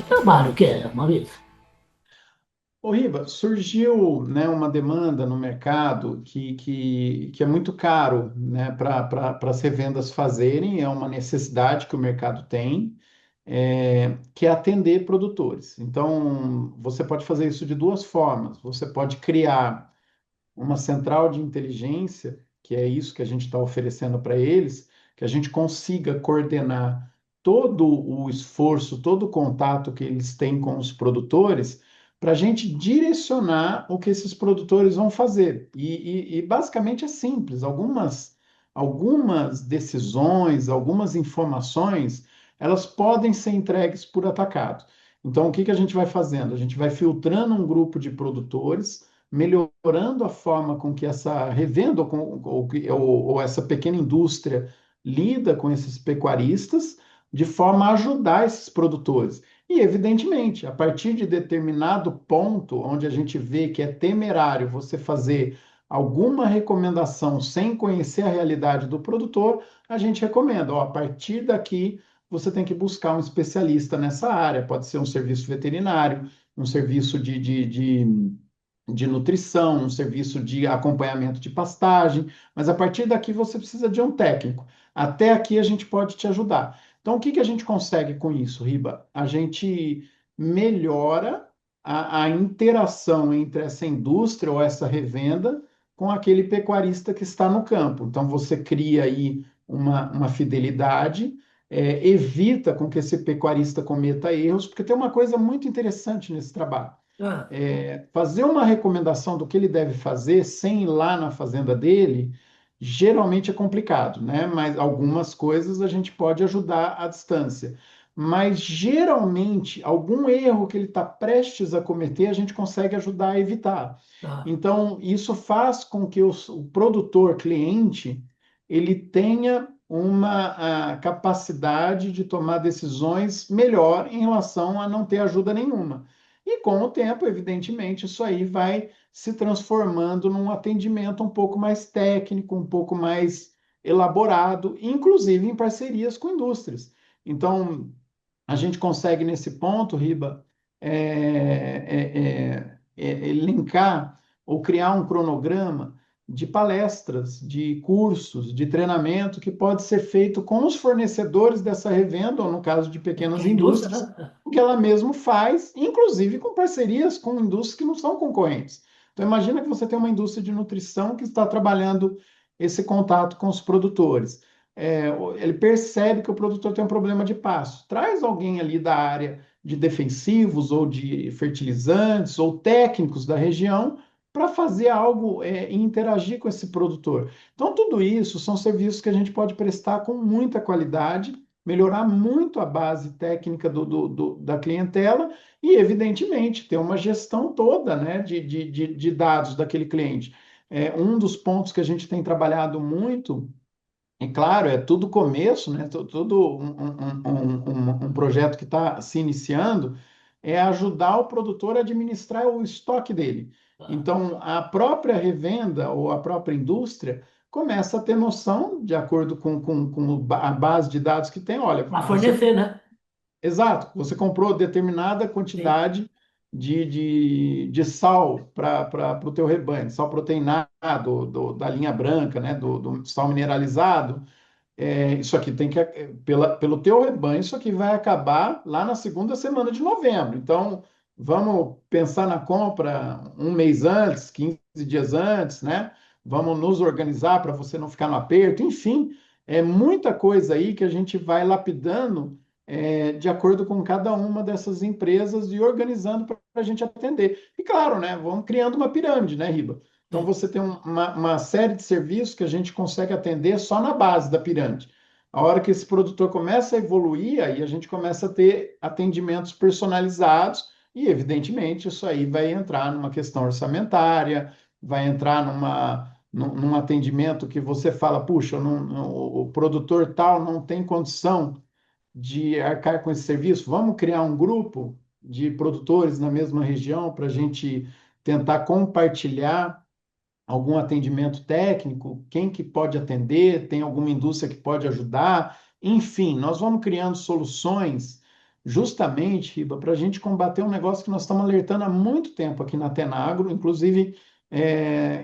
trabalho que é, Maurício? Ô, Riba, surgiu, né, uma demanda no mercado que é muito caro, né, para as revendas fazerem, é uma necessidade que o mercado tem, que é atender produtores. Então, você pode fazer isso de duas formas. Você pode criar uma central de inteligência, que é isso que a gente está oferecendo para eles, que a gente consiga coordenar todo o esforço, todo o contato que eles têm com os produtores, para a gente direcionar o que esses produtores vão fazer. E basicamente é simples. Algumas decisões, algumas informações, elas podem ser entregues por atacado. Então, o que que a gente vai fazendo? A gente vai filtrando um grupo de produtores, melhorando a forma com que essa revenda ou essa pequena indústria lida com esses pecuaristas, de forma a ajudar esses produtores. E, evidentemente, a partir de determinado ponto, onde a gente vê que é temerário você fazer alguma recomendação sem conhecer a realidade do produtor, a gente recomenda, ó, a partir daqui você tem que buscar um especialista nessa área, pode ser um serviço veterinário, um serviço de nutrição, um serviço de acompanhamento de pastagem, mas a partir daqui você precisa de um técnico. Até aqui a gente pode te ajudar. Então, o que que a gente consegue com isso, Riba? A gente melhora a interação entre essa indústria ou essa revenda com aquele pecuarista que está no campo. Então, você cria aí uma fidelidade, evita com que esse pecuarista cometa erros, porque tem uma coisa muito interessante nesse trabalho. Ah, Fazer uma recomendação do que ele deve fazer sem ir lá na fazenda dele, geralmente é complicado, né? Mas algumas coisas a gente pode ajudar à distância. Mas geralmente, algum erro que ele está prestes a cometer, a gente consegue ajudar a evitar. tá. Então, isso faz com que o produtor cliente ele tenha uma capacidade de tomar decisões melhor em relação a não ter ajuda nenhuma. E com o tempo, evidentemente, isso aí vai se transformando num atendimento um pouco mais técnico, um pouco mais elaborado, inclusive em parcerias com indústrias. Então, a gente consegue, nesse ponto, Riba, linkar ou criar um cronograma de palestras, de cursos, de treinamento que pode ser feito com os fornecedores dessa revenda, ou no caso de Que pequenas é a indústria, indústrias, né? o que ela mesmo faz, inclusive com parcerias com indústrias que não são concorrentes. Então, imagina que você tem uma indústria de nutrição que está trabalhando esse contato com os produtores. Ele percebe que o produtor tem um problema de pasto. Traz alguém ali da área de defensivos ou de fertilizantes ou técnicos da região para fazer algo e interagir com esse produtor. Então, tudo isso são serviços que a gente pode prestar com muita qualidade, melhorar muito a base técnica da clientela e, evidentemente, ter uma gestão toda, né, de dados daquele cliente. Um dos pontos que a gente tem trabalhado muito, e claro, é tudo começo, né? Tudo um projeto que está se iniciando, é ajudar o produtor a administrar o estoque dele. Tá. Então, a própria revenda ou a própria indústria começa a ter noção, de acordo com a base de dados que tem, olha, Para você fornecer, né? exato. Você comprou determinada Sim. quantidade de sal para o teu rebanho, sal proteinado, da linha branca, né? Do sal mineralizado. Isso aqui tem que, pelo teu rebanho, isso aqui vai acabar lá na segunda semana de novembro. Então, vamos pensar na compra um mês antes, 15 dias antes, né? Vamos nos organizar para você não ficar no aperto. Enfim, é muita coisa aí que a gente vai lapidando de acordo com cada uma dessas empresas e organizando para a gente atender. E claro, né? Vamos criando uma pirâmide, né, Riba? Então, Sim. você tem uma série de serviços que a gente consegue atender só na base da pirâmide. A hora que esse produtor começa a evoluir, aí a gente começa a ter atendimentos personalizados e, evidentemente, isso aí vai entrar numa questão orçamentária, vai entrar num atendimento que você fala, puxa, o produtor tal não tem condição de arcar com esse serviço, vamos criar um grupo de produtores na mesma região para a gente tentar compartilhar algum atendimento técnico, quem que pode atender, tem alguma indústria que pode ajudar, enfim, nós vamos criando soluções justamente, Riba, para a gente combater um negócio que nós estamos alertando há muito tempo aqui na Tenagro, inclusive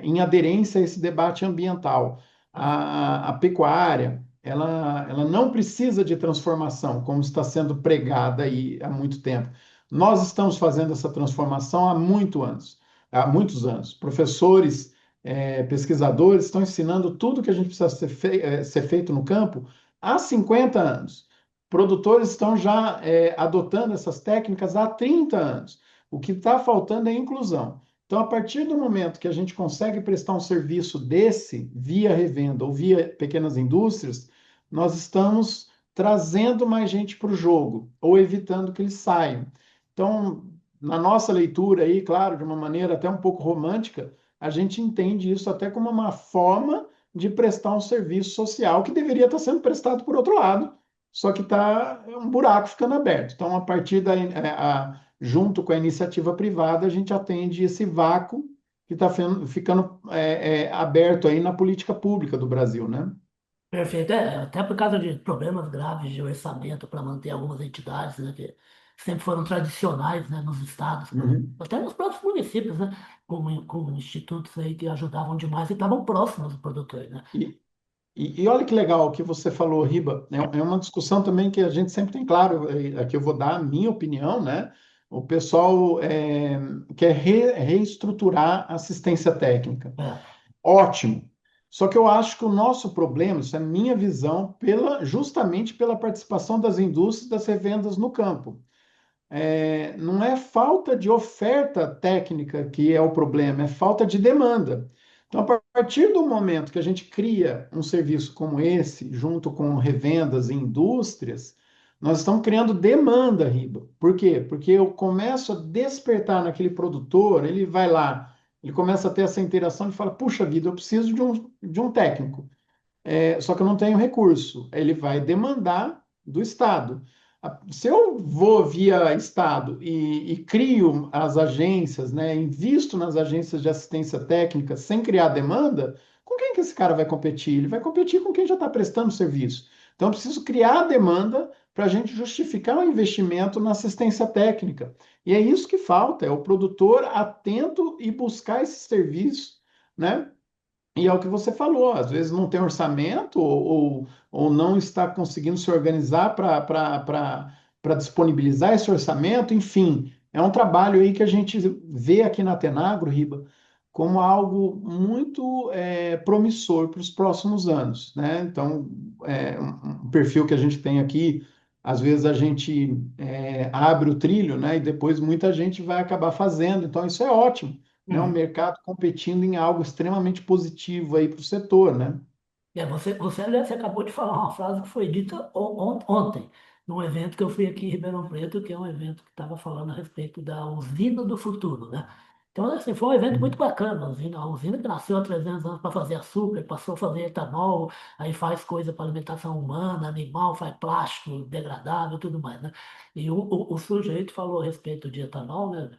em aderência a esse debate ambiental. A pecuária, ela não precisa de transformação, como está sendo pregada aí há muito tempo. Nós estamos fazendo essa transformação há muitos anos. Professores, pesquisadores estão ensinando tudo que a gente precisa ser feito no campo há 50 anos. Produtores estão já adotando essas técnicas há 30 anos. O que está faltando é inclusão. Então, a partir do momento que a gente consegue prestar um serviço desse, via revenda ou via pequenas indústrias, nós estamos trazendo mais gente para o jogo, ou evitando que eles saiam. Então, na nossa leitura aí, claro, de uma maneira até um pouco romântica, a gente entende isso até como uma forma de prestar um serviço social que deveria estar sendo prestado por outro lado, só que está um buraco ficando aberto. Então, a partir junto com a iniciativa privada, a gente atende esse vácuo que está ficando aberto aí na política pública do Brasil, né? Perfeito. É, até por causa de problemas graves de orçamento para manter algumas entidades, né, que sempre foram tradicionais, né, nos estados, Uhum. até nos próprios municípios, né, com institutos aí que ajudavam demais e estavam próximos do produtor, né? E, e olha que legal o que você falou, Riba. É uma discussão também que a gente sempre tem claro. Aqui eu vou dar a minha opinião, né? O pessoal quer reestruturar a assistência técnica. É, Ótimo. Só que eu acho que o nosso problema, isso é minha visão, justamente pela participação das indústrias das revendas no campo. Não é falta de oferta técnica que é o problema, é falta de demanda. Então, a partir do momento que a gente cria um serviço como esse, junto com revendas e indústrias, nós estamos criando demanda, Riba. Por quê? Porque eu começo a despertar naquele produtor, ele vai lá, ele começa a ter essa interação e fala: puxa vida, eu preciso de um técnico. Só que eu não tenho recurso. Ele vai demandar do Estado. Se eu vou via Estado e crio as agências, né, invisto nas agências de assistência técnica sem criar demanda, com quem que esse cara vai competir? Ele vai competir com quem já está prestando serviço. Então, eu preciso criar demanda para a gente justificar o investimento na assistência técnica. E é isso que falta, é o produtor atento e buscar esse serviço, né? E é o que você falou, às vezes não tem orçamento ou não está conseguindo se organizar para disponibilizar esse orçamento, enfim, é um trabalho aí que a gente vê aqui na Tenagro, Riba, como algo muito promissor para os próximos anos, né? Então, um perfil que a gente tem aqui, às vezes a gente abre o trilho, né? E depois muita gente vai acabar fazendo, então isso é ótimo, né? Um uhum. mercado competindo em algo extremamente positivo aí para o setor, né? Aliás, você acabou de falar uma frase que foi dita ontem, num evento que eu fui aqui em Ribeirão Preto, que é um evento que estava falando a respeito da usina do futuro, né? Então, assim, foi um evento muito Uhum. bacana. A usina que nasceu há 300 anos para fazer açúcar, passou a fazer etanol, aí faz coisa para alimentação humana, animal, faz plástico degradável e tudo mais, né? E o sujeito falou a respeito de etanol, né?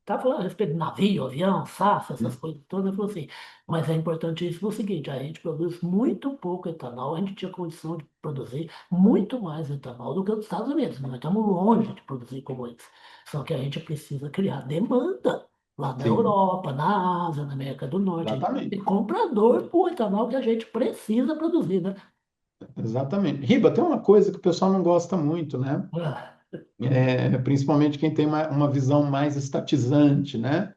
Tá falando a respeito de navio, avião, SAF, essas coisas todas. Ele falou assim, mas é importantíssimo o seguinte, a gente produz muito pouco etanol, a gente tinha condição de produzir muito mais etanol do que os Estados Unidos. Nós estamos longe de produzir como eles. Só que a gente precisa criar demanda lá na Sim, Europa, na Ásia, na América do Norte. A gente exatamente. tem comprador por etanol que a gente precisa produzir, né? Exatamente. Riba, tem uma coisa que o pessoal não gosta muito, né? Ah, Principalmente quem tem uma visão mais estatizante, né?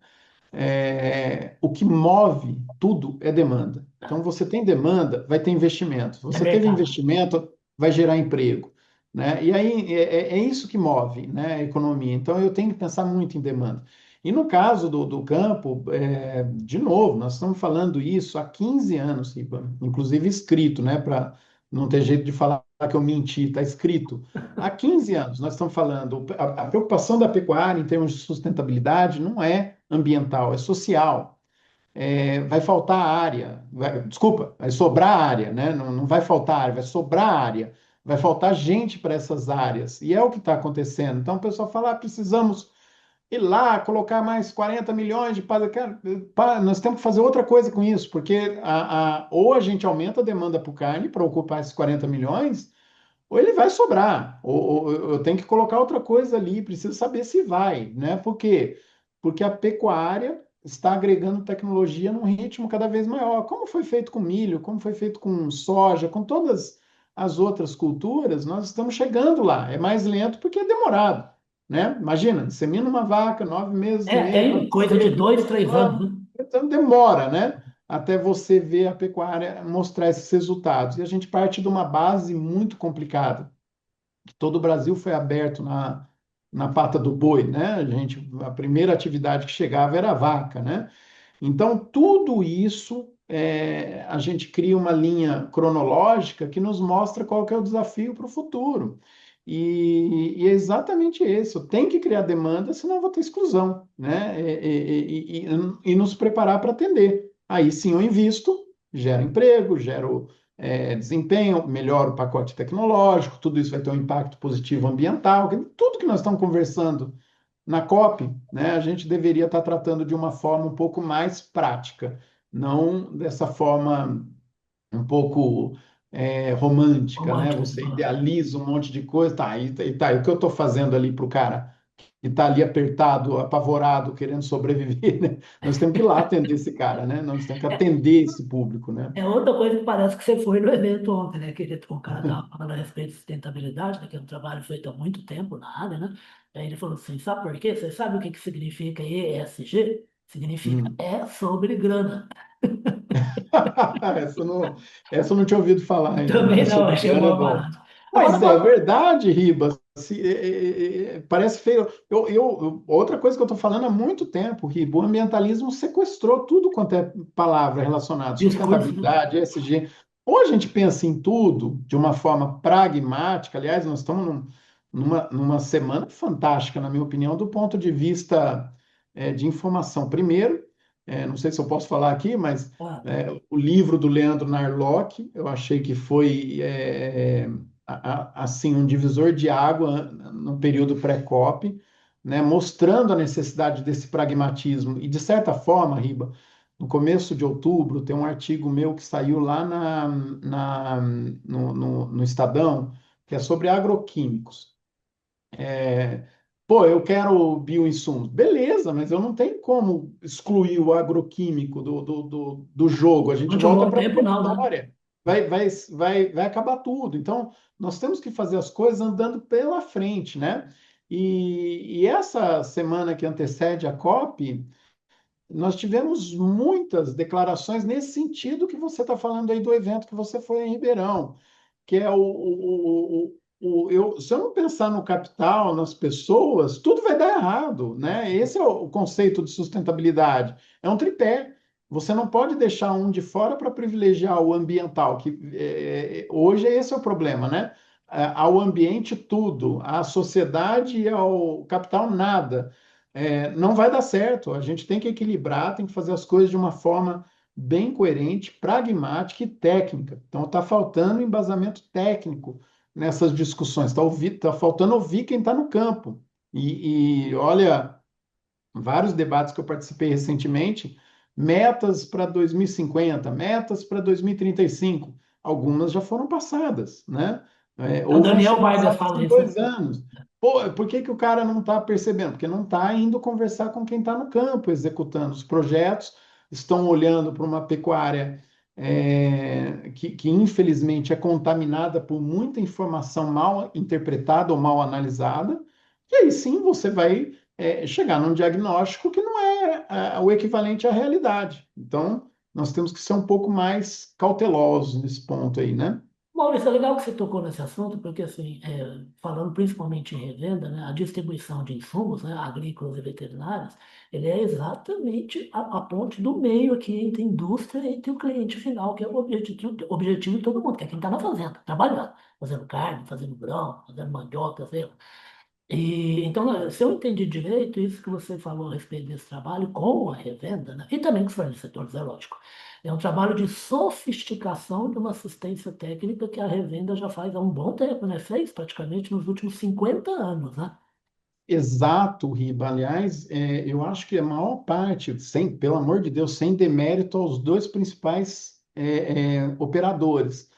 O que move tudo é demanda. Então, você tem demanda, vai ter investimento. é Você teve mercado. investimento, vai gerar emprego, né? E aí é isso que move, né, a economia. Então, eu tenho que pensar muito em demanda. E no caso do campo, de novo, nós estamos falando isso há 15 anos, Riba, inclusive escrito, né, para não ter jeito de falar que eu menti, está escrito. Há 15 anos nós estamos falando, a preocupação da pecuária em termos de sustentabilidade não é ambiental, é social. Vai faltar área, desculpa, vai sobrar área, né? Não, não vai faltar área, vai sobrar área, vai faltar gente para essas áreas, e é o que está acontecendo. Então o pessoal fala: precisamos ir lá, colocar mais 40 milhões de para, nós temos que fazer outra coisa com isso, porque ou a gente aumenta a demanda por carne para ocupar esses 40 milhões, ou ele vai sobrar, ou eu tenho que colocar outra coisa ali, preciso saber se vai, né? Por quê? Porque a pecuária está agregando tecnologia num ritmo cada vez maior. Como foi feito com milho, como foi feito com soja, com todas as outras culturas, nós estamos chegando lá. É mais lento porque é demorado, né? Imagina, insemina uma vaca, 9 meses e meio para Coisa de nascer, 2, 3 anos, né? então demora, né? Até você ver a pecuária mostrar esses resultados. E a gente parte de uma base muito complicada. Todo o Brasil foi aberto na pata do boi, né? A primeira atividade que chegava era a vaca, né? Então, tudo isso, a gente cria uma linha cronológica que nos mostra qual que é o desafio para o futuro. E é exatamente esse. Eu tenho que criar demanda, senão eu vou ter exclusão, né? E nos preparar para atender. Aí sim eu invisto, gero emprego, gero desempenho, melhoro o pacote tecnológico, tudo isso vai ter um impacto positivo ambiental, tudo que nós estamos conversando na COP, né, a gente deveria estar tratando de uma forma um pouco mais prática, não dessa forma um pouco romântica, né? Romântico, Você idealiza um monte de coisa, tá, e o que eu estou fazendo ali para o cara que está ali apertado, apavorado, querendo sobreviver, né? Nós temos que ir lá atender esse cara, né? Nós temos que atender esse público, né? é outra coisa que parece que você foi no evento ontem, né? O cara estava falando a respeito de sustentabilidade, né? Que é um trabalho feito há muito tempo na área, né? Aí ele falou assim, sabe por quê? Você sabe o que que significa ESG? Significa Hum. é sobre grana. Essa eu não, essa eu não tinha ouvido falar ainda, não. Também É não, sobre achei grana, é uma bom. barata. Agora, Mas é verdade, Ribas. Parece feio. Outra coisa que eu estou falando há muito tempo, Riba, o ambientalismo sequestrou tudo quanto é palavra relacionada, discurso, né? sustentabilidade, ESG. Ou a gente pensa em tudo de uma forma pragmática, aliás, nós estamos numa semana fantástica, na minha opinião, do ponto de vista de informação. Primeiro, não sei se eu posso falar aqui, mas Ah, o livro do Leandro Narlock, eu achei que foi assim um divisor de água no período pré-COP, né, mostrando a necessidade desse pragmatismo. E de certa forma, Riba, no começo de outubro tem um artigo meu que saiu lá no Estadão, que é sobre agroquímicos. É, pô, eu quero bioinsumos. Beleza, mas eu não tenho como excluir o agroquímico do jogo. A gente durante um volta bom para a tempo, velha não, né? história. Vai acabar tudo. Então, nós temos que fazer as coisas andando pela frente, né? E essa semana que antecede a COP, nós tivemos muitas declarações nesse sentido que você está falando aí do evento que você foi em Ribeirão, que é se eu não pensar no capital, nas pessoas, tudo vai dar errado, né? Esse é o conceito de sustentabilidade. É um tripé. Você não pode deixar um de fora para privilegiar o ambiental, que hoje esse é o problema, né? Ao ambiente tudo, à sociedade e ao capital nada. Não vai dar certo. A gente tem que equilibrar, tem que fazer as coisas de uma forma bem coerente, pragmática e técnica. Então, está faltando embasamento técnico nessas discussões, tá faltando ouvir quem está no campo. Olha, vários debates que eu participei recentemente, metas para 2050, metas para 2035, algumas já foram passadas, né? O Ou vão Daniel ser Vargas passadas fala em isso, né? 2 anos. Pô, por que que o cara não está percebendo? Porque não está indo conversar com quem está no campo, executando os projetos, estão olhando para uma pecuária que infelizmente é contaminada por muita informação mal interpretada ou mal analisada, e aí sim você vai chegar num diagnóstico que não é o equivalente à realidade. Então, nós temos que ser um pouco mais cautelosos nesse ponto aí, né? Maurício, é legal que você tocou nesse assunto, porque, assim, falando principalmente em revenda, né, a distribuição de insumos, né, agrícolas e veterinários, ele é exatamente a ponte do meio aqui entre a indústria e entre o cliente final, que é o objetivo de todo mundo, que é quem está na fazenda, trabalhando, fazendo carne, fazendo grão, fazendo mandioca, sei lá. E, então, se eu entendi direito, isso que você falou a respeito desse trabalho com a revenda, né? E também com os fornecedores, é lógico. É um trabalho de sofisticação de uma assistência técnica que a revenda já faz há um bom tempo, né? Fez praticamente nos últimos 50 anos, né? Exato, Riba. Aliás, eu acho que a maior parte, pelo amor de Deus, sem demérito aos dois principais operadores,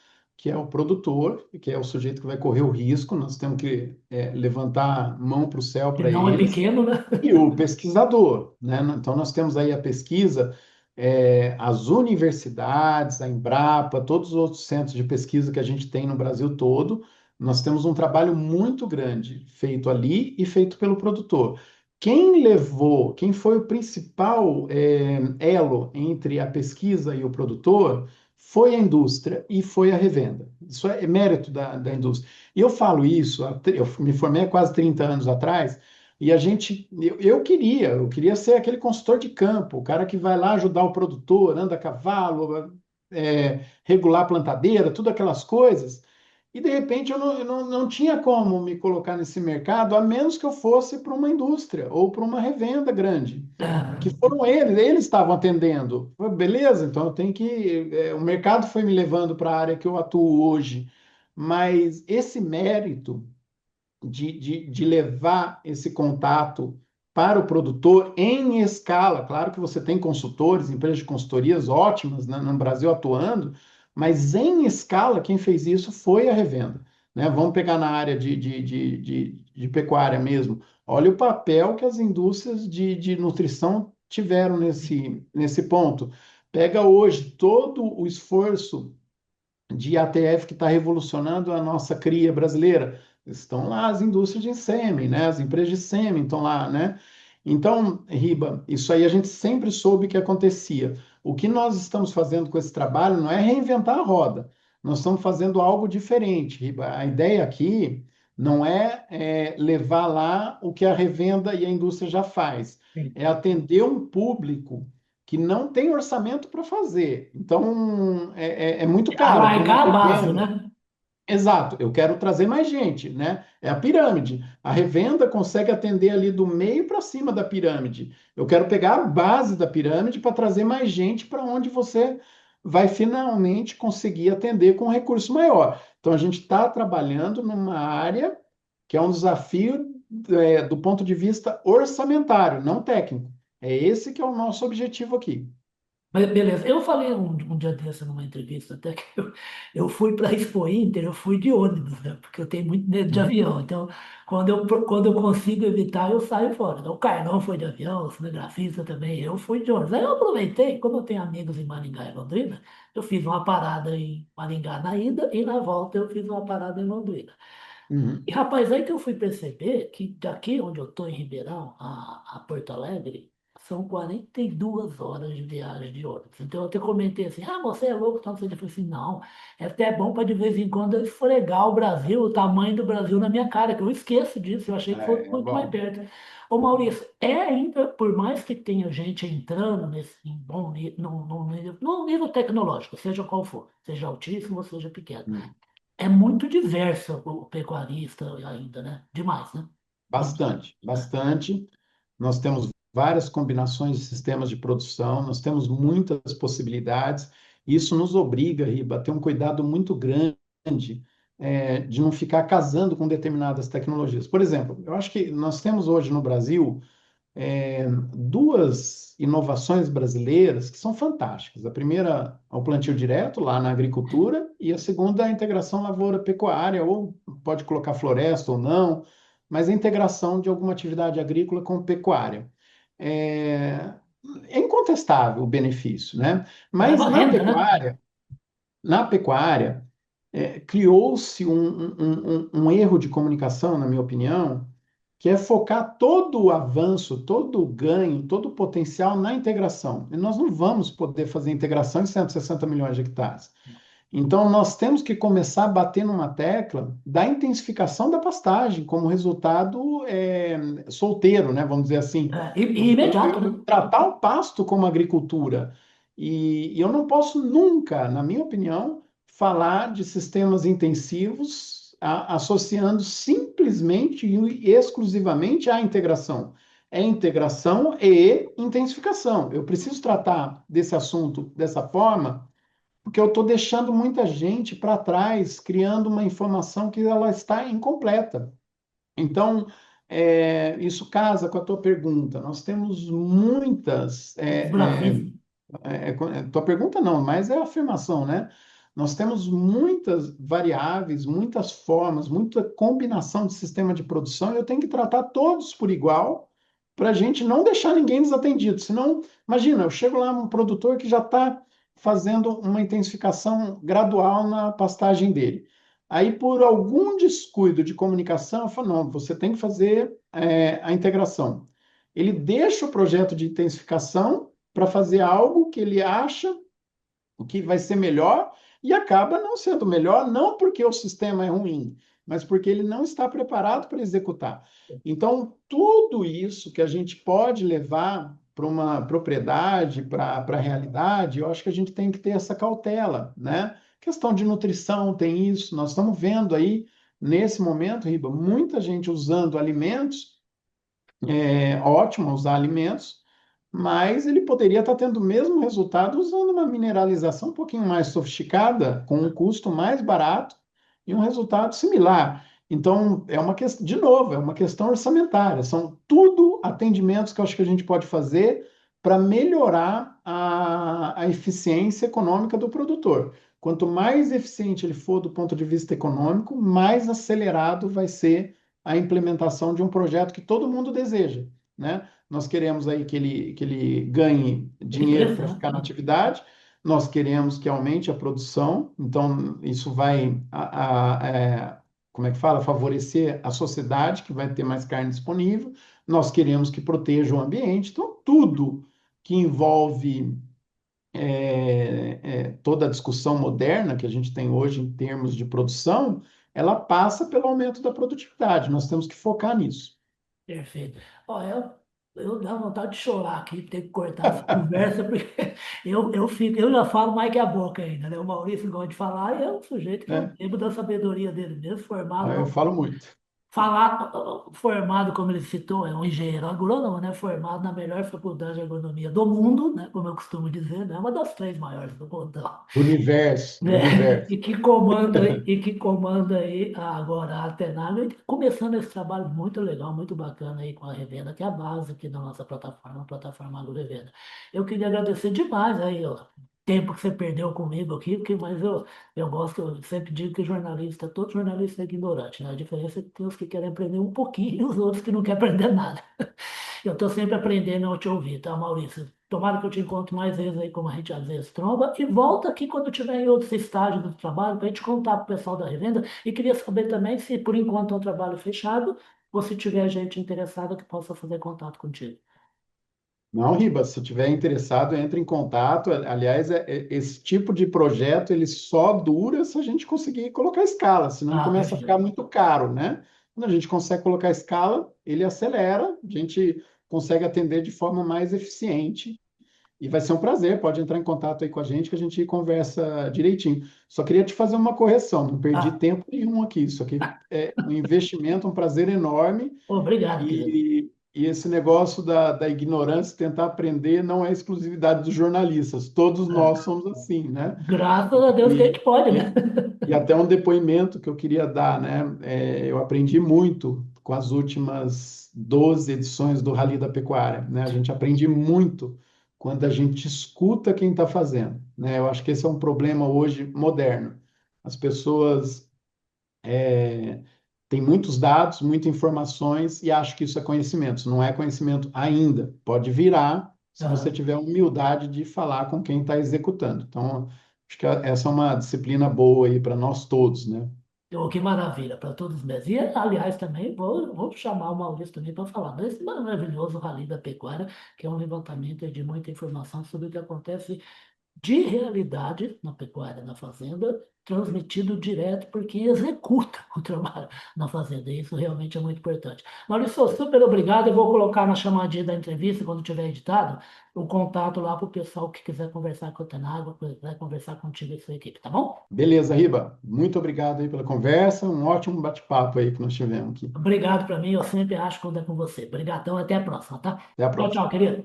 que é o produtor, que é o sujeito que vai correr o risco, nós temos que levantar a mão para o céu Que para não é eles, pequeno, né? e o pesquisador, né? Então, nós temos aí a pesquisa, as universidades, a Embrapa, todos os outros centros de pesquisa que a gente tem no Brasil todo, nós temos um trabalho muito grande feito ali e feito pelo produtor. Quem foi o principal elo entre a pesquisa e o produtor foi a indústria e foi a revenda. Isso é mérito da indústria. E eu falo isso, eu me formei há quase 30 anos atrás, e eu queria ser aquele consultor de campo, o cara que vai lá ajudar o produtor, anda a cavalo, regular a plantadeira, tudo aquelas coisas. E de repente eu não tinha como me colocar nesse mercado, a menos que eu fosse para uma indústria ou para uma revenda grande, que foram eles estavam atendendo. Falei, beleza, então eu tenho que. O mercado foi me levando para a área que eu atuo hoje, mas esse mérito de levar esse contato para o produtor em escala. Claro que você tem consultores, empresas de consultorias ótimas, né, no Brasil atuando, mas em escala quem fez isso foi a revenda. Né? Vamos pegar na área de pecuária mesmo. Olha o papel que as indústrias de nutrição tiveram nesse ponto. Pega hoje todo o esforço de ATF que está revolucionando a nossa cria brasileira. Estão lá as indústrias de sêmen, né? As empresas de sêmen estão lá, né? Então, Riba, isso aí a gente sempre soube que acontecia. O que nós estamos fazendo com esse trabalho não é reinventar a roda, nós estamos fazendo algo diferente, Riba. A ideia aqui não é levar lá o que a revenda e a indústria já faz, Sim. é atender um público que não tem orçamento para fazer. Então, é muito caro para uma Alargar a base, pequena. né? Exato, eu quero trazer mais gente, né? É a pirâmide. A revenda consegue atender ali do meio para cima da pirâmide. Eu quero pegar a base da pirâmide para trazer mais gente para onde você vai finalmente conseguir atender com um recurso maior. Então, a gente está trabalhando numa área que é um desafio do ponto de vista orçamentário, não técnico. É esse que é o nosso objetivo aqui. Mas beleza, eu falei um dia desse numa entrevista até que eu fui para a Expo Inter, eu fui de ônibus, né? Porque eu tenho muito medo de Uhum. avião. Então, quando eu consigo evitar, eu saio fora. Então, o Carlão foi de avião, o cinegrafista também, eu fui de ônibus. Aí eu aproveitei, como eu tenho amigos em Maringá e Londrina, eu fiz uma parada em Maringá na ida e na volta eu fiz uma parada em Londrina. Uhum. E rapaz, aí que eu fui perceber que daqui onde eu estou, em Ribeirão, a Porto Alegre, são 42 horas de viagem de ônibus. Então eu até comentei assim, você é louco, então você falou assim, não, é até bom para de vez em quando eu esfregar o Brasil, o tamanho do Brasil na minha cara, que eu esqueço disso, eu achei que fosse É muito mais bom. perto. Ô Maurício, é ainda, por mais que tenha gente entrando nesse em bom nível, no nível tecnológico, seja qual for, seja altíssimo ou seja pequeno, Uhum. é muito diverso o pecuarista ainda, né? Demais, né? Bastante, É. bastante. Nós temos várias combinações de sistemas de produção, nós temos muitas possibilidades. Isso nos obriga, Riba, a ter um cuidado muito grande, de não ficar casando com determinadas tecnologias. Por exemplo, eu acho que nós temos hoje no Brasil duas inovações brasileiras que são fantásticas. A primeira é o plantio direto lá na agricultura e a segunda é a integração lavoura-pecuária, ou pode colocar floresta ou não, mas a integração de alguma atividade agrícola com pecuária. É, é incontestável o benefício, né? Mas Leva renda, né? na pecuária, criou-se um erro de comunicação, na minha opinião, que é focar todo o avanço, todo o ganho, todo o potencial na integração. E nós não vamos poder fazer integração em 160 milhões de hectares. Então, nós temos que começar a bater numa tecla da intensificação da pastagem como resultado solteiro, né? Vamos dizer assim. E imediato, né? Tratar o pasto como agricultura. E eu não posso nunca, na minha opinião, falar de sistemas intensivos associando simplesmente e exclusivamente à integração. É integração e intensificação. Eu preciso tratar desse assunto dessa forma porque eu estou deixando muita gente para trás, criando uma informação que ela está incompleta. Então, isso casa com a tua pergunta. Nós temos muitas. Bravíssimo. Tua pergunta não, mas é a afirmação, né? Nós temos muitas variáveis, muitas formas, muita combinação de sistema de produção, e eu tenho que tratar todos por igual para a gente não deixar ninguém desatendido. Senão, imagina, eu chego lá um produtor que já está fazendo uma intensificação gradual na pastagem dele. Aí, por algum descuido de comunicação, eu falo, não, você tem que fazer a integração. Ele deixa o projeto de intensificação para fazer algo que ele acha que vai ser melhor e acaba não sendo melhor, não porque o sistema é ruim, mas porque ele não está preparado para executar. Então, tudo isso que a gente pode levar para uma propriedade, para a realidade, eu acho que a gente tem que ter essa cautela, né? Questão de nutrição tem isso, nós estamos vendo aí, nesse momento, Riba, muita gente usando alimentos, ótimo usar alimentos, mas ele poderia estar tendo o mesmo resultado usando uma mineralização um pouquinho mais sofisticada, com um custo mais barato e um resultado similar. Então, é uma questão, de novo, é uma questão orçamentária. São tudo atendimentos que eu acho que a gente pode fazer para melhorar a eficiência econômica do produtor. Quanto mais eficiente ele for do ponto de vista econômico, mais acelerado vai ser a implementação de um projeto que todo mundo deseja, né? Nós queremos aí que ele ganhe Ele dinheiro para cresça, ficar na né? atividade, nós queremos que aumente a produção, então isso vai, como é que fala, favorecer a sociedade, que vai ter mais carne disponível, nós queremos que proteja o ambiente, então tudo que envolve toda a discussão moderna que a gente tem hoje em termos de produção, ela passa pelo aumento da produtividade, nós temos que focar nisso. Perfeito. Ó, eu dá vontade de chorar aqui, ter que cortar essa conversa, porque eu já falo mais que a boca ainda, né? O Maurício gosta de falar e é um sujeito que eu Né? bebo da sabedoria dele mesmo, formado Eu falo muito. falar, formado, como ele citou, é um engenheiro agrônomo, né? Formado na melhor faculdade de agronomia do mundo, né? Como eu costumo dizer, né? Uma das três maiores do mundo, Do universo, do né? universo. E que comanda aí agora a Atenago, e começando esse trabalho muito legal, muito bacana aí com a Revenda, que é a base aqui da nossa plataforma, a plataforma Agro Revenda. Eu queria agradecer demais aí, ó, tempo que você perdeu comigo aqui, mas eu gosto, eu sempre digo que jornalista, todo jornalista é ignorante, né? A diferença é que tem os que querem aprender um pouquinho e os outros que não querem aprender nada. Eu estou sempre aprendendo a te ouvir, tá, Maurício? Tomara que eu te encontre mais vezes aí, como a gente às vezes tromba, e volta aqui quando tiver em outros estágios do trabalho, para a gente contar para o pessoal da revenda. E queria saber também se, por enquanto, é um trabalho fechado, ou se tiver gente interessada que possa fazer contato contigo. Não, Ribas, se tiver interessado, entre em contato. Aliás, esse tipo de projeto ele só dura se a gente conseguir colocar escala, senão Ah, começa a ficar perfeito. muito caro, né? Quando a gente consegue colocar escala, ele acelera, a gente consegue atender de forma mais eficiente e vai ser um prazer. Pode entrar em contato aí com a gente que a gente conversa direitinho. Só queria te fazer uma correção, não perdi Ah, tempo nenhum aqui. Isso aqui é um investimento, um prazer enorme. obrigado, querido. E esse negócio da ignorância, tentar aprender, não é exclusividade dos jornalistas. Todos nós Ah, somos assim, né? graças a Deus que a E, gente pode, né? e, e até um depoimento que eu queria dar, né? Eu aprendi muito com as últimas 12 edições do Rally da Pecuária, né? A gente aprende muito quando a gente escuta quem está fazendo, né? Eu acho que esse é um problema hoje moderno. As pessoas tem muitos dados, muitas informações e acho que isso é conhecimento. Não é conhecimento ainda. Pode virar se você Aham. tiver humildade de falar com quem está executando. Então, acho que essa é uma disciplina boa aí para nós todos, né? Oh, que maravilha, para todos mesmo. E, aliás, também vou chamar o Maurício também para falar desse maravilhoso Rally da Pecuária, que é um levantamento de muita informação sobre o que acontece de realidade na pecuária, na fazenda, transmitido direto, porque executa o trabalho na fazenda. E isso realmente é muito importante. Maurício, super obrigado. Eu vou colocar na chamadinha da entrevista, quando tiver editado, o contato lá para o pessoal que quiser conversar com a Tenago, quiser conversar contigo e sua equipe, tá bom? Beleza, Riba. Muito obrigado aí pela conversa. Um ótimo bate-papo aí que nós tivemos aqui. Obrigado para mim, eu sempre acho quando é com você. Obrigadão, até a próxima, tá? Até a Tchau, próxima. tchau, querido.